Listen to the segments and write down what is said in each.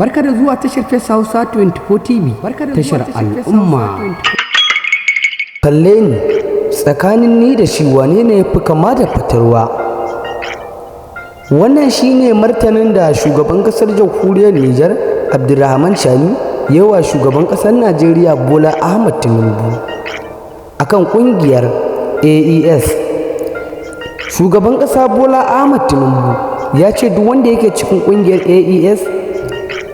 Barka da zuwa tashar Face Hausa 24 TV, tashar al'umma. Kalle ni, tsakanin ni da shi wane ne ya fi kama da fatalwa? Wannan shine martanin da shugaban kasar jamhuriyar Nijar Abdulrahman Chani yawa shugaban kasar Najeriya Bola Ahmed Tinubu akan kungiyar AES. Shugaban kasa Bola Ahmed Tinubu ya ce duk wanda yake cikin kungiyar AES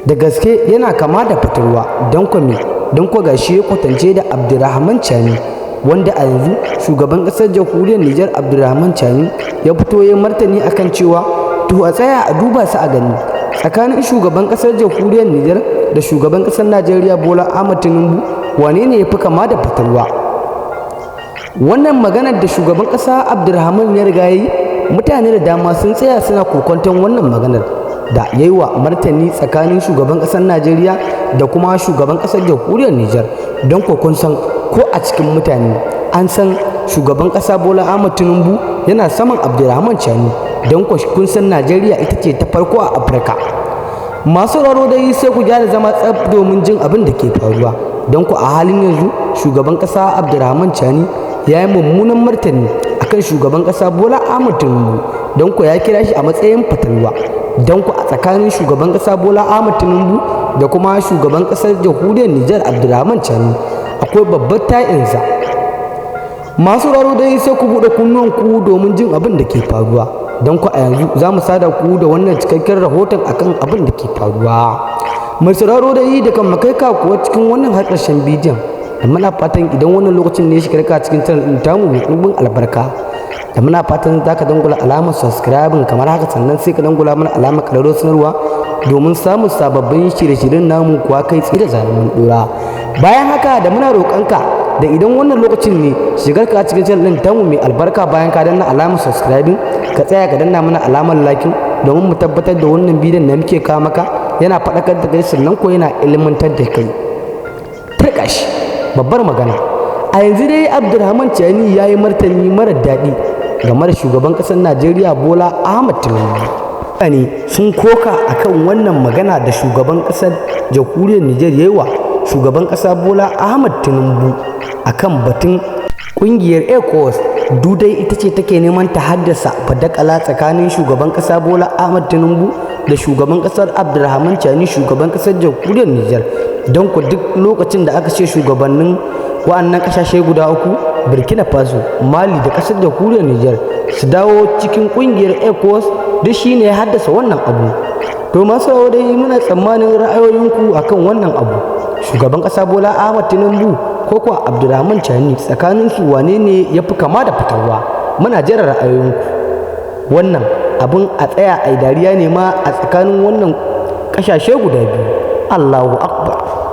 da gaske yana kama da fatalwa, don ko gashi ya kwatance da Abdulrahman Chani, wanda a yanzu shugaban kasar jamhuriyar Nijar Abdulrahman Chani ya fito ya martani akan cewa to a tsaya a duba su a gani tsakanin shugaban kasar jamhuriyar Nijar da shugaban kasar Najeriya Bola Ahmed Tinubu wane ne ya fi kama da fatalwa. Wannan maganar da shugaban kasa Abdulrahman ya riga yi, mutane da dama sun tsaya suna kokonton wannan maganar da yayi wa martani tsakanin shugaban kasar Najeriya da kuma shugaban kasar jamhuriyar Nijar, don kun san ko a cikin mutane an san shugaban kasa Bola Ahmed Tinubu yana saman Abdulrahman Chani, don kun san Najeriya ita ce ta farko a Afirka. Masu raro dai sai ku gyara zama tsaf domin jin abin da ke faruwa, don a halin yanzu shugaban kasa Abdulrahman Chani ya yi mummunan martani akan shugaban kasa Bola Ahmed Tinubu, don ya kira shi a matsayin fatalwa. Don a tsakanin shugaban kasa Bola Ahmed Tinubu da kuma shugaban kasar jamhuriyar Nijar Abdulrahman Chani akwai babbar ta'insa. Masu raro dai sai ku buɗe kunnuwanku domin jin abin da ke faruwa, don a yanzu za mu sada ku da wannan cikakken rahoton akan abin da ke faruwa. Mai sauraro dai da kan makaika kuwa cikin wannan harshen bidiyon, da muna fatan idan wannan lokacin ne ya shiga cikin channel ɗin tamu mai ɗumbin albarka, da muna fatan za ka dangula alamar subscribing kamar haka, sannan sai ka dangula mana alamar ƙararrawar sanarwa domin samun sababbin shirye-shiryen namu kuwa kai tsaye da zanen ɗora. Bayan haka da muna roƙonka da idan wannan lokacin ne shigar ka cikin channel ɗin tamu mai albarka, bayan ka danna alamar subscribing ka tsaya ka danna mana alamar liking domin mu tabbatar da wannan bidiyon da muke kawo maka yana faɗakar da kai sannan ko yana ilmantar da kai. Turkash babbar magana a yanzu dai Abdulrahman Chani ya yi martani mara daɗi game da shugaban ƙasar Najeriya Bola Ahmed Tinubu. Mutane sun koka akan wannan magana da shugaban ƙasar jamhuriyar Nijar yayi wa shugaban ƙasa Bola Ahmed Tinubu akan batun ƙungiyar ECOWAS. Dudai ita ce take neman ta haddasa fadakala tsakanin shugaban ƙasa Bola Ahmed Tinubu da shugaban ƙasar Abdulrahman Chani, shugaban ƙasar jamhuriyar Nijar. Don ku duk lokacin da aka ce shugabannin wa'annan ƙasashe guda uku, Burkina Faso, Mali da ƙasar jamhuriyar Nijar, su dawo cikin ƙungiyar ECOWAS, duk shine ya haddasa wannan abu. To masu rawa dai muna tsammanin ra'ayoyinku akan wannan abu. Shugaban ƙasa Bola Ahmed Tinubu ko kuwa Abdulrahman Chani, tsakanin su wane ne ya fi kama da fitarwa? Muna jira ra'ayoyinku. Wannan abun a tsaya a dariya ne ma a tsakanin wannan ƙasashe guda biyu. Allahu Akbar.